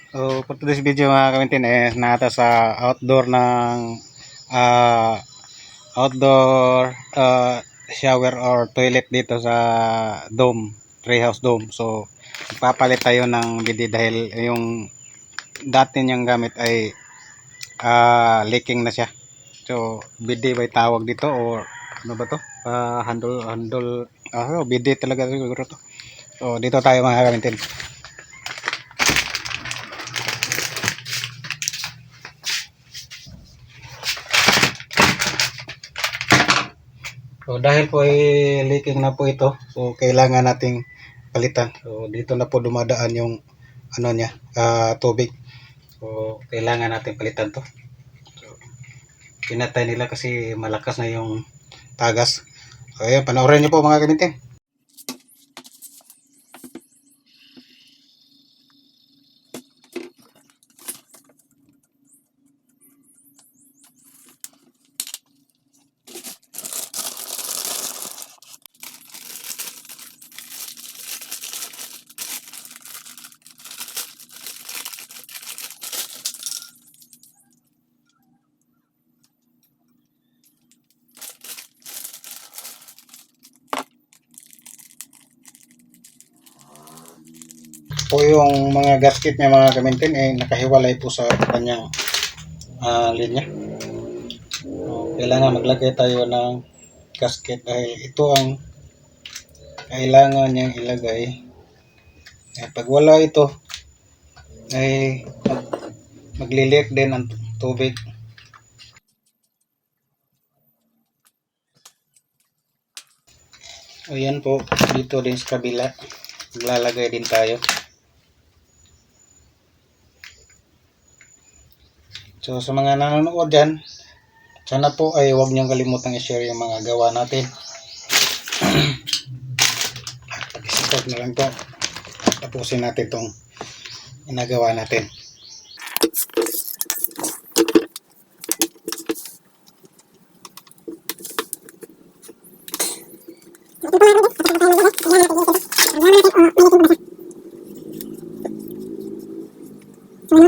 So, for today's video mga kamintin, nata sa ah, outdoor shower or toilet dito sa dome, treehouse dome. So, papalit tayo ng bidi dahil yung dati niyang gamit ay leaking na siya. So, bidi ba tawag dito or ano ba to? Bidi talaga siguro to. So, dito tayo mga kamintin. So dahil po ay leaking na po ito, so kailangan nating palitan. So dito na po dumadaan yung ano niya, tubig. So kailangan nating palitan to. So pinatay nila kasi malakas na yung tagas. So ayan, panoorin niyo po mga kamitin. Po yung mga gasket niya mga kamintin nakahiwalay po sa kanyang linya. So, kailangan maglagay tayo ng gasket dahil ito ang kailangan niyang ilagay. Pag wala ito ay maglilik din ang tubig. Ayan po, dito din sa kabila maglalagay din tayo. So sa mga nanonood dyan, sana po ay huwag niyong kalimutang i-share yung mga gawa natin. Pag-support na lang po, tapusin natin itong ginagawa natin.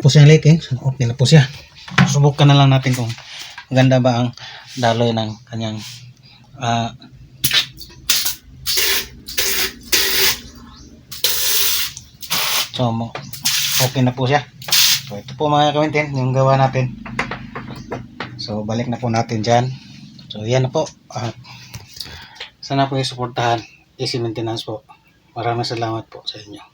Po siya leaking, okay na po siya. Subukan na lang natin kung ganda ba ang daloy ng kanyang okay na po siya. So ito po mga kamintin yung gawa natin. So balik na po natin dyan. So yan na po. Sana po yung suportahan. Easy maintenance po. Maraming salamat po sa inyo.